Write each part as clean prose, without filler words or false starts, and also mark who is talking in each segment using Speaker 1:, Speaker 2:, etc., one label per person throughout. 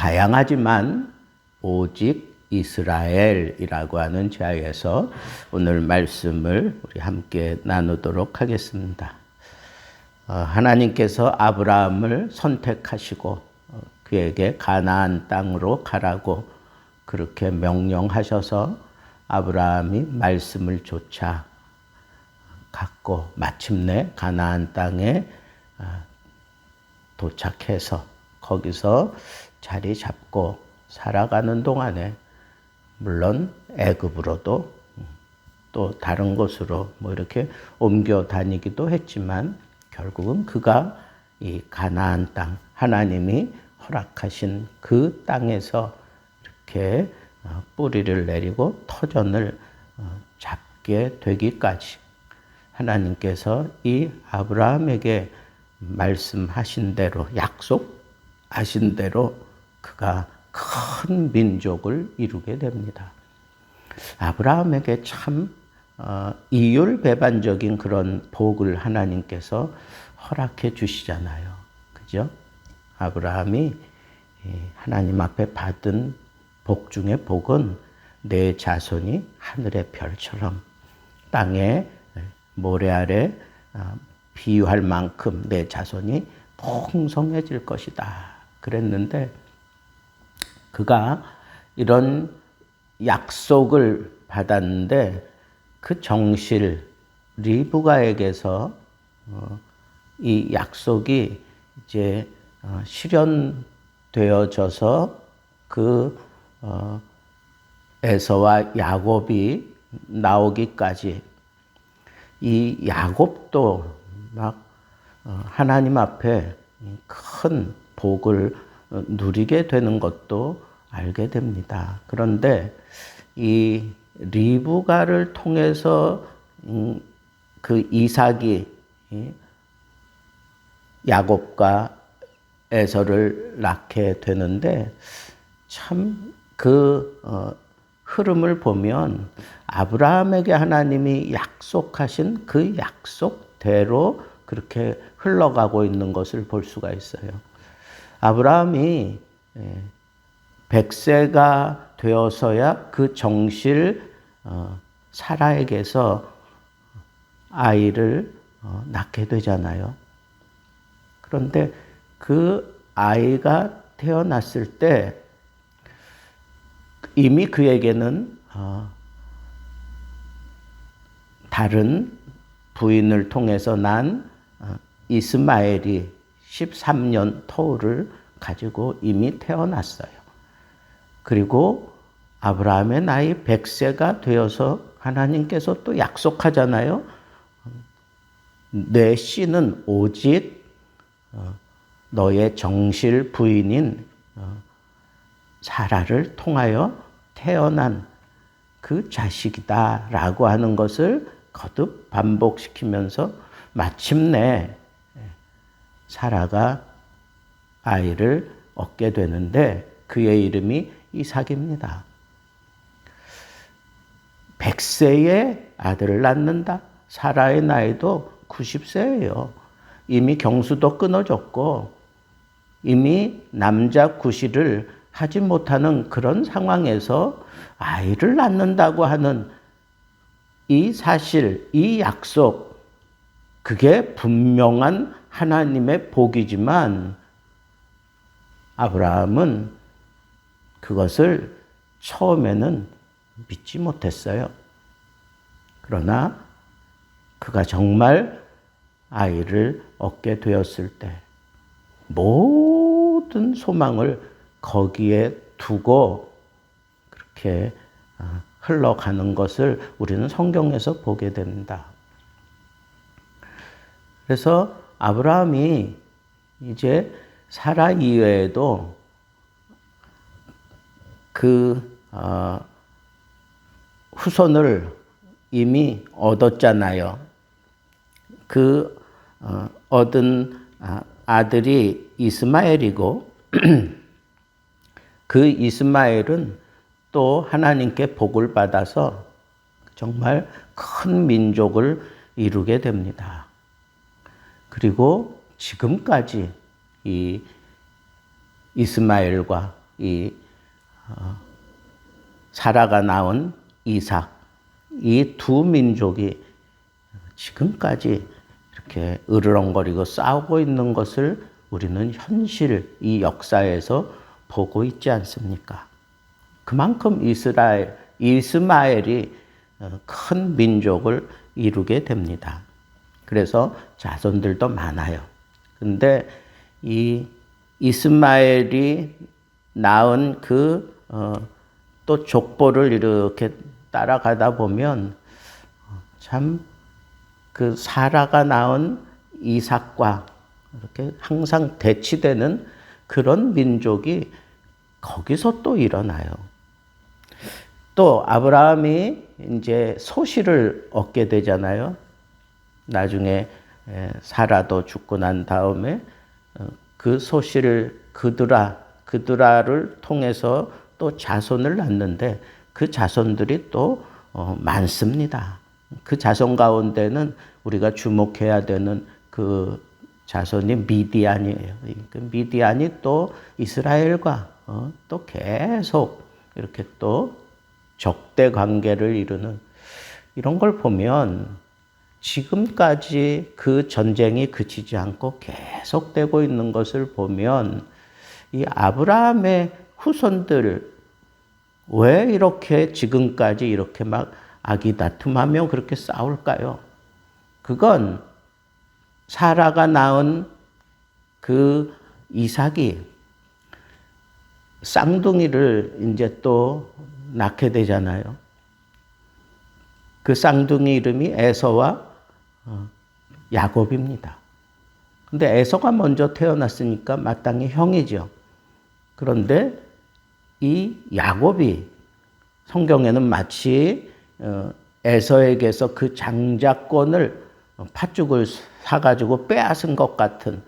Speaker 1: 다양하지만 오직 이스라엘이라고 하는 제약에서 오늘 말씀을 우리 함께 나누도록 하겠습니다. 하나님께서 아브라함을 선택하시고 그에게 가나안 땅으로 가라고 그렇게 명령하셔서 아브라함이 말씀을 좇아 갔고 마침내 가나안 땅에 도착해서 거기서 자리 잡고 살아가는 동안에 물론 애굽으로도 또 다른 곳으로 이렇게 옮겨 다니기도 했지만 결국은 그가 이 가나안 땅 하나님이 허락하신 그 땅에서 이렇게 뿌리를 내리고 터전을 잡게 되기까지 하나님께서 이 아브라함에게 말씀하신 대로 약속하신 대로 그가 큰 민족을 이루게 됩니다. 아브라함에게 참 이율배반적인 그런 복을 하나님께서 허락해 주시잖아요. 그죠? 아브라함이 하나님 앞에 받은 복 중에 복은 내 자손이 하늘의 별처럼 땅에 모래 아래 비유할 만큼 내 자손이 풍성해질 것이다. 그랬는데 그가 이런 약속을 받았는데 그 정실 리브가에게서 이 약속이 이제 실현되어져서 그 에서와 야곱이 나오기까지 이 야곱도 막 하나님 앞에 큰 복을 누리게 되는 것도 알게 됩니다. 그런데 이 리브가를 통해서 그 이삭이 야곱과 에서를 낳게 되는데 참 그 흐름을 보면 아브라함에게 하나님이 약속하신 그 약속대로 그렇게 흘러가고 있는 것을 볼 수가 있어요. 아브라함이 100세가 되어서야 그 정실 사라에게서 아이를 낳게 되잖아요. 그런데 그 아이가 태어났을 때 이미 그에게는 다른 부인을 통해서 난 이스마엘이 13년 터울을 가지고 이미 태어났어요. 그리고 아브라함의 나이 100세가 되어서 하나님께서 또 약속하잖아요. 내 씨는 오직 너의 정실 부인인 사라를 통하여 태어난 그 자식이다 라고 하는 것을 거듭 반복시키면서 마침내 사라가 아이를 얻게 되는데 그의 이름이 이삭입니다. 100세에 아들을 낳는다. 사라의 나이도 90세예요. 이미 경수도 끊어졌고 이미 남자 구실을 하지 못하는 그런 상황에서 아이를 낳는다고 하는 이 사실, 이 약속, 그게 분명한 하나님의 복이지만 아브라함은 그것을 처음에는 믿지 못했어요. 그러나 그가 정말 아이를 얻게 되었을 때 모든 소망을 거기에 두고 그렇게 흘러가는 것을 우리는 성경에서 보게 됩니다. 그래서 아브라함이 이제 사라 이외에도 그 후손을 이미 얻었잖아요. 그 얻은 아들이 이스마엘이고 그 이스마엘은 또 하나님께 복을 받아서 정말 큰 민족을 이루게 됩니다. 그리고 지금까지 이 이스마엘과 이 사라가 낳은 이삭, 이 두 민족이 지금까지 이렇게 으르렁거리고 싸우고 있는 것을 우리는 현실, 이 역사에서 보고 있지 않습니까? 그만큼 이스마엘이 큰 민족을 이루게 됩니다. 그래서 자손들도 많아요. 근데 이 이스마엘이 낳은 또 족보를 이렇게 따라가다 보면 참 그 사라가 낳은 이삭과 이렇게 항상 대치되는 그런 민족이 거기서 또 일어나요. 또 아브라함이 이제 소실을 얻게 되잖아요. 나중에 사라도 죽고 난 다음에 그 소실을 그드라를 통해서 또 자손을 낳는데 그 자손들이 또 많습니다. 그 자손 가운데는 우리가 주목해야 되는 그 자손이 미디안이에요. 그 미디안이 또 이스라엘과 또 계속 이렇게 또 적대 관계를 이루는 이런 걸 보면 지금까지 그 전쟁이 그치지 않고 계속되고 있는 것을 보면 이 아브라함의 후손들 왜 이렇게 지금까지 이렇게 막 아기다툼하며 그렇게 싸울까요? 그건 사라가 낳은 그 이삭이 쌍둥이를 이제 또 낳게 되잖아요. 그 쌍둥이 이름이 에서와 야곱입니다. 근데 에서가 먼저 태어났으니까 마땅히 형이죠. 그런데 이 야곱이 성경에는 마치 에서에게서 그 장자권을 팥죽을 사가지고 빼앗은 것 같은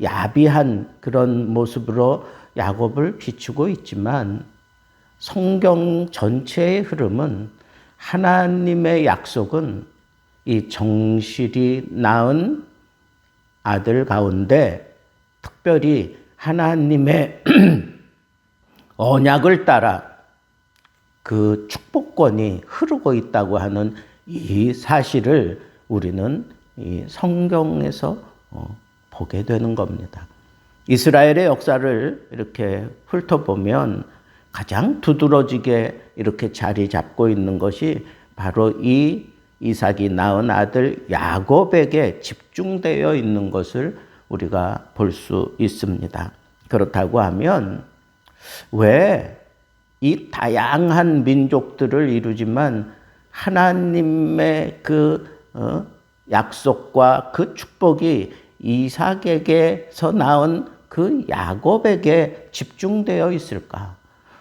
Speaker 1: 야비한 그런 모습으로 야곱을 비추고 있지만 성경 전체의 흐름은 하나님의 약속은 이 정실이 낳은 아들 가운데 특별히 하나님의 언약을 따라 그 축복권이 흐르고 있다고 하는 이 사실을 우리는 이 성경에서 보게 되는 겁니다. 이스라엘의 역사를 이렇게 훑어보면 가장 두드러지게 이렇게 자리 잡고 있는 것이 바로 이 이삭이 낳은 아들 야곱에게 집중되어 있는 것을 우리가 볼 수 있습니다. 그렇다고 하면 왜 이 다양한 민족들을 이루지만 하나님의 그 약속과 그 축복이 이삭에게서 나온 그 야곱에게 집중되어 있을까?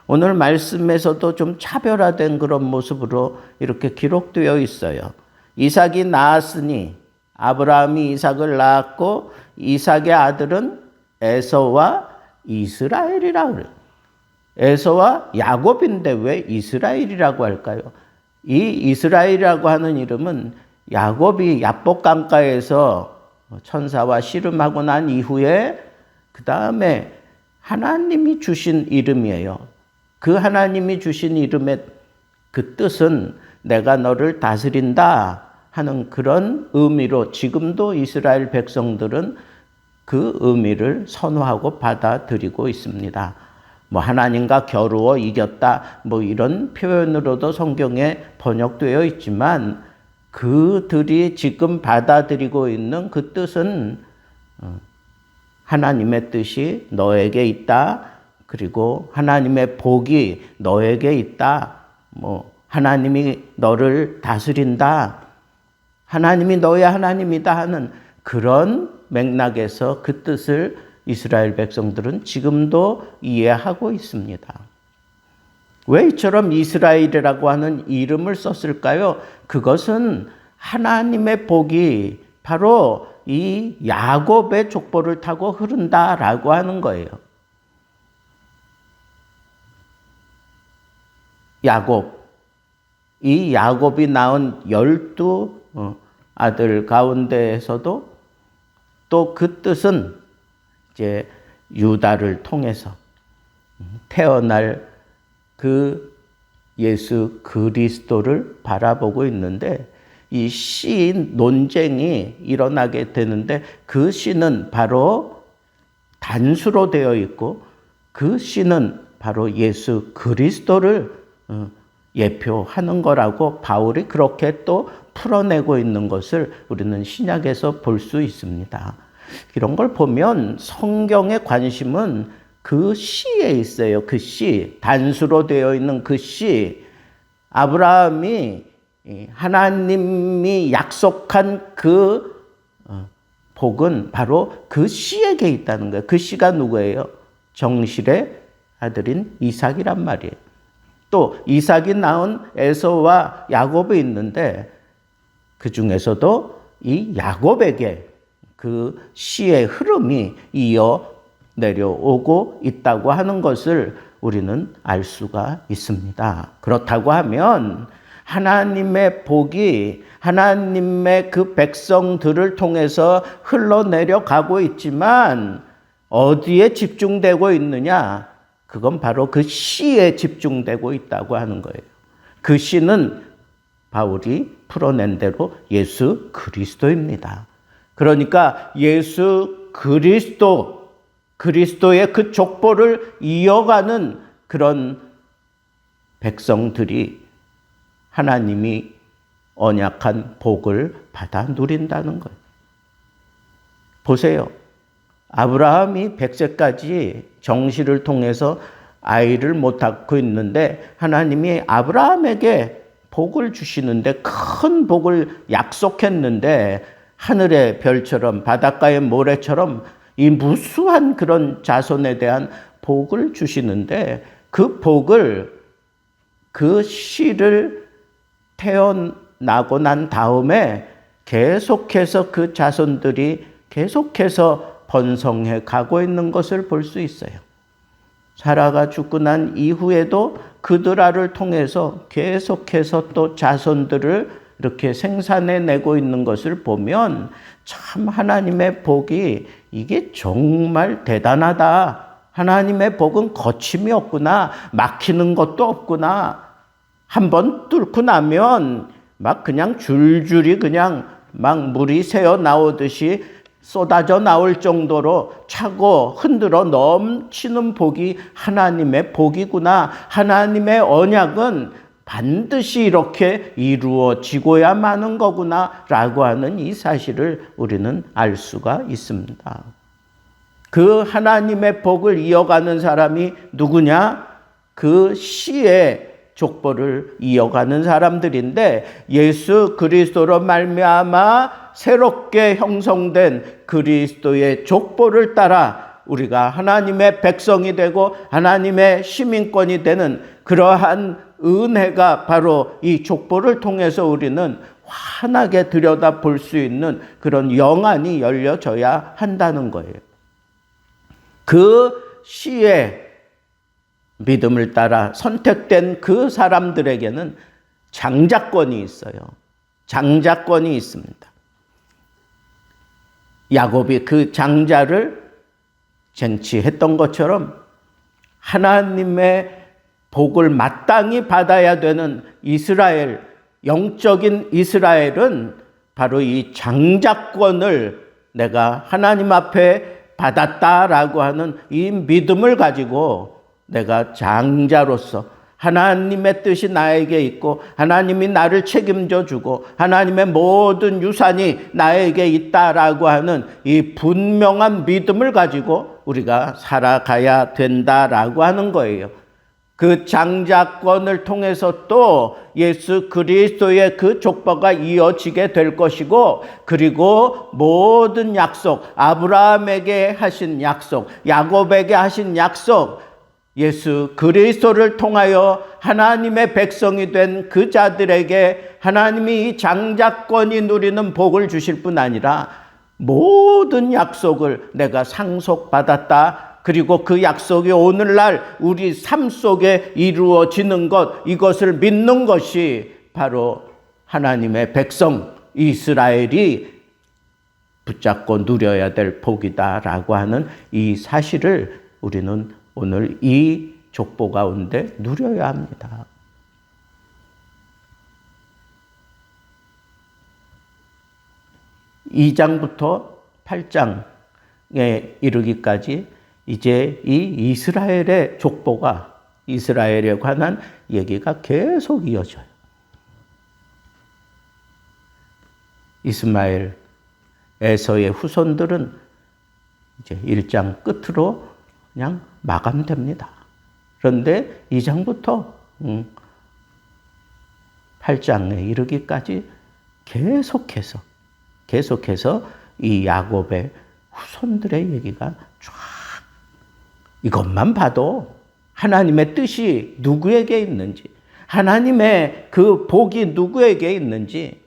Speaker 1: 오늘 말씀에서도 좀 차별화된 그런 모습으로 이렇게 기록되어 있어요. 이삭이 낳았으니 아브라함이 이삭을 낳았고 이삭의 아들은 에서와 이스라엘이라 그래요. 에서와 야곱인데 왜 이스라엘이라고 할까요? 이 이스라엘이라고 하는 이름은 야곱이 야복 강가에서 천사와 씨름하고 난 이후에 그 다음에 하나님이 주신 이름이에요. 그 하나님이 주신 이름의 그 뜻은 내가 너를 다스린다 하는 그런 의미로 지금도 이스라엘 백성들은 그 의미를 선호하고 받아들이고 있습니다. 뭐 하나님과 겨루어 이겼다 뭐 이런 표현으로도 성경에 번역되어 있지만 그들이 지금 받아들이고 있는 그 뜻은 하나님의 뜻이 너에게 있다. 그리고 하나님의 복이 너에게 있다. 뭐 하나님이 너를 다스린다. 하나님이 너의 하나님이다 하는 그런 맥락에서 그 뜻을 이스라엘 백성들은 지금도 이해하고 있습니다. 왜 이처럼 이스라엘이라고 하는 이름을 썼을까요? 그것은 하나님의 복이 바로 이 야곱의 족보를 타고 흐른다라고 하는 거예요. 야곱, 이 야곱이 낳은 12 아들 가운데에서도 또 그 뜻은 이제 유다를 통해서 태어날 그 예수 그리스도를 바라보고 있는데 이 씨 논쟁이 일어나게 되는데 그 씨는 바로 단수로 되어 있고 그 씨는 바로 예수 그리스도를 예표하는 거라고 바울이 그렇게 또 풀어내고 있는 것을 우리는 신약에서 볼 수 있습니다. 이런 걸 보면 성경의 관심은 그 씨에 있어요. 그 씨, 단수로 되어 있는 그 씨. 아브라함이 하나님이 약속한 그 복은 바로 그 씨에게 있다는 거예요. 그 씨가 누구예요? 정실의 아들인 이삭이란 말이에요. 또 이삭이 낳은 에서와 야곱이 있는데 그 중에서도 이 야곱에게 그 씨의 흐름이 이어 내려오고 있다고 하는 것을 우리는 알 수가 있습니다. 그렇다고 하면 하나님의 복이 하나님의 그 백성들을 통해서 흘러내려가고 있지만 어디에 집중되고 있느냐? 그건 바로 그 씨에 집중되고 있다고 하는 거예요. 그 씨는 바울이 풀어낸 대로 예수 그리스도입니다. 그러니까 예수 그리스도의 그 족보를 이어가는 그런 백성들이 하나님이 언약한 복을 받아 누린다는 거예요. 보세요. 아브라함이 100세까지 정실을 통해서 아이를 못 낳고 있는데 하나님이 아브라함에게 복을 주시는데 큰 복을 약속했는데 하늘의 별처럼 바닷가의 모래처럼 이 무수한 그런 자손에 대한 복을 주시는데 그 복을 그 씨를 태어나고 난 다음에 계속해서 그 자손들이 계속해서 번성해 가고 있는 것을 볼 수 있어요. 사라가 죽고 난 이후에도 그드라를 통해서 계속해서 또 자손들을 이렇게 생산해내고 있는 것을 보면 참 하나님의 복이 이게 정말 대단하다. 하나님의 복은 거침이 없구나. 막히는 것도 없구나. 한번 뚫고 나면 막 그냥 줄줄이 그냥 막 물이 새어 나오듯이 쏟아져 나올 정도로 차고 흔들어 넘치는 복이 하나님의 복이구나. 하나님의 언약은 반드시 이렇게 이루어지고야 마는 거구나 라고 하는 이 사실을 우리는 알 수가 있습니다. 그 하나님의 복을 이어가는 사람이 누구냐? 그 씨의 족보를 이어가는 사람들인데 예수 그리스도로 말미암아 새롭게 형성된 그리스도의 족보를 따라 우리가 하나님의 백성이 되고 하나님의 시민권이 되는 그러한 은혜가 바로 이 족보를 통해서 우리는 환하게 들여다볼 수 있는 그런 영안이 열려져야 한다는 거예요. 그 시의 믿음을 따라 선택된 그 사람들에게는 장자권이 있어요. 장자권이 있습니다. 야곱이 그 장자를 쟁취했던 것처럼 하나님의 복을 마땅히 받아야 되는 이스라엘, 영적인 이스라엘은 바로 이 장자권을 내가 하나님 앞에 받았다라고 하는 이 믿음을 가지고 내가 장자로서 하나님의 뜻이 나에게 있고 하나님이 나를 책임져 주고 하나님의 모든 유산이 나에게 있다라고 하는 이 분명한 믿음을 가지고 우리가 살아가야 된다라고 하는 거예요. 그 장자권을 통해서 또 예수 그리스도의 그 족보가 이어지게 될 것이고 그리고 모든 약속, 아브라함에게 하신 약속, 야곱에게 하신 약속, 예수 그리스도를 통하여 하나님의 백성이 된 그 자들에게 하나님이 이 장자권이 누리는 복을 주실 뿐 아니라 모든 약속을 내가 상속받았다. 그리고 그 약속이 오늘날 우리 삶 속에 이루어지는 것, 이것을 믿는 것이 바로 하나님의 백성 이스라엘이 붙잡고 누려야 될 복이다라고 하는 이 사실을 우리는 오늘 이 족보 가운데 누려야 합니다. 이 장부터 8장에 이르기까지 이제 이 이스라엘의 족보가, 이스라엘에 관한 얘기가 계속 이어져요. 이스마엘, 에서의 후손들은 이제 1장 끝으로 그냥 마감됩니다. 그런데 2장부터 8장에 이르기까지 계속해서 이 야곱의 후손들의 얘기가 쫙, 이것만 봐도 하나님의 뜻이 누구에게 있는지, 하나님의 그 복이 누구에게 있는지,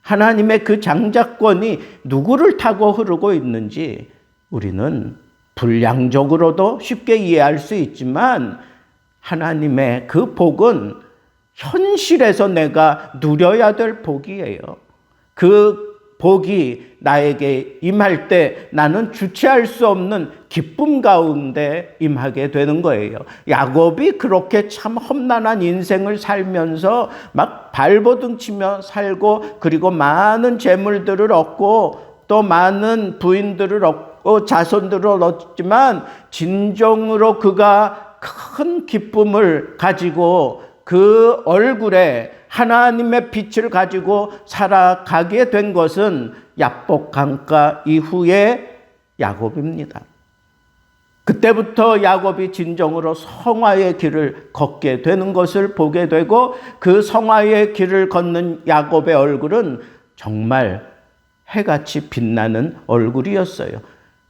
Speaker 1: 하나님의 그 장자권이 누구를 타고 흐르고 있는지 우리는 분량적으로도 쉽게 이해할 수 있지만, 하나님의 그 복은 현실에서 내가 누려야 될 복이에요. 그 복이 나에게 임할 때 나는 주체할 수 없는 기쁨 가운데 임하게 되는 거예요. 야곱이 그렇게 참 험난한 인생을 살면서 막 발버둥치며 살고, 그리고 많은 재물들을 얻고 또 많은 부인들을 얻고 자손들을 얻었지만, 진정으로 그가 큰 기쁨을 가지고 그 얼굴에 하나님의 빛을 가지고 살아가게 된 것은 야복 강가 이후의 야곱입니다. 그때부터 야곱이 진정으로 성화의 길을 걷게 되는 것을 보게 되고, 그 성화의 길을 걷는 야곱의 얼굴은 정말 해같이 빛나는 얼굴이었어요.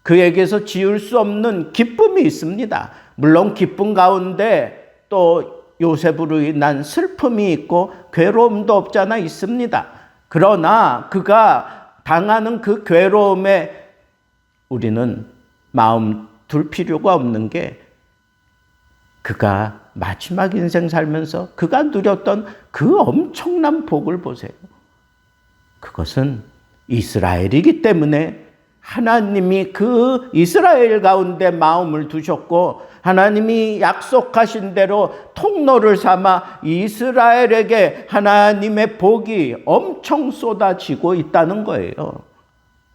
Speaker 1: 그에게서 지울 수 없는 기쁨이 있습니다. 물론 기쁨 가운데 또 요셉으로 인한 슬픔이 있고 괴로움도 없잖아 있습니다. 그러나 그가 당하는 그 괴로움에 우리는 마음 둘 필요가 없는 게, 그가 마지막 인생 살면서 그가 누렸던 그 엄청난 복을 보세요. 그것은 이스라엘이기 때문에 하나님이 그 이스라엘 가운데 마음을 두셨고, 하나님이 약속하신 대로 통로를 삼아 이스라엘에게 하나님의 복이 엄청 쏟아지고 있다는 거예요.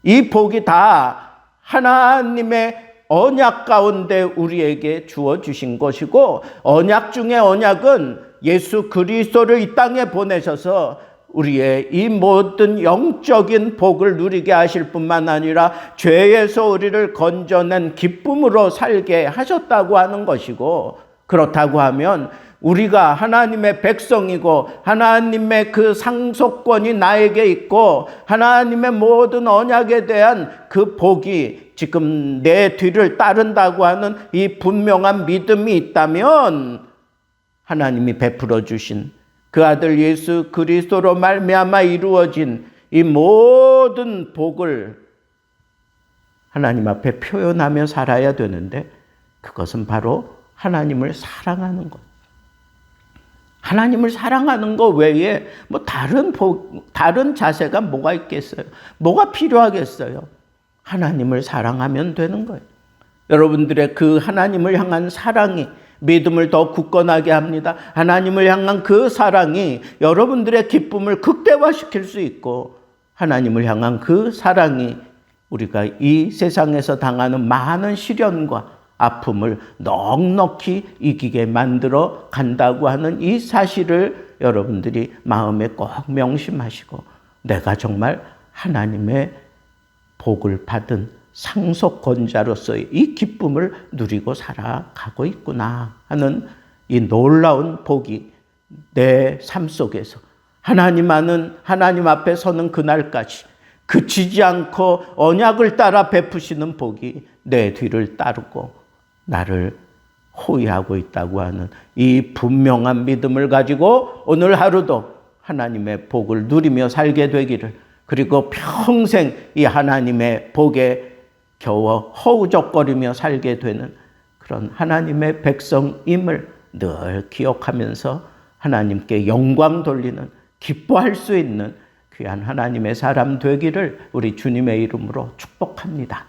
Speaker 1: 이 복이 다 하나님의 언약 가운데 우리에게 주어주신 것이고, 언약 중에 언약은 예수 그리스도를 이 땅에 보내셔서 우리의 이 모든 영적인 복을 누리게 하실 뿐만 아니라 죄에서 우리를 건져낸 기쁨으로 살게 하셨다고 하는 것이고, 그렇다고 하면 우리가 하나님의 백성이고 하나님의 그 상속권이 나에게 있고 하나님의 모든 언약에 대한 그 복이 지금 내 뒤를 따른다고 하는 이 분명한 믿음이 있다면, 하나님이 베풀어 주신 그 아들 예수 그리스도로 말미암아 이루어진 이 모든 복을 하나님 앞에 표현하며 살아야 되는데, 그것은 바로 하나님을 사랑하는 것. 하나님을 사랑하는 것 외에 뭐 다른 자세가 뭐가 있겠어요? 뭐가 필요하겠어요? 하나님을 사랑하면 되는 거예요. 여러분들의 그 하나님을 향한 사랑이 믿음을 더 굳건하게 합니다. 하나님을 향한 그 사랑이 여러분들의 기쁨을 극대화시킬 수 있고, 하나님을 향한 그 사랑이 우리가 이 세상에서 당하는 많은 시련과 아픔을 넉넉히 이기게 만들어 간다고 하는 이 사실을 여러분들이 마음에 꼭 명심하시고, 내가 정말 하나님의 복을 받은 상속권자로서의 이 기쁨을 누리고 살아가고 있구나 하는 이 놀라운 복이 내 삶 속에서 하나님 앞에 서는 그날까지 그치지 않고 언약을 따라 베푸시는 복이 내 뒤를 따르고 나를 호위하고 있다고 하는 이 분명한 믿음을 가지고 오늘 하루도 하나님의 복을 누리며 살게 되기를, 그리고 평생 이 하나님의 복에 겨워 허우적거리며 살게 되는 그런 하나님의 백성임을 늘 기억하면서 하나님께 영광 돌리는, 기뻐할 수 있는 귀한 하나님의 사람 되기를 우리 주님의 이름으로 축복합니다.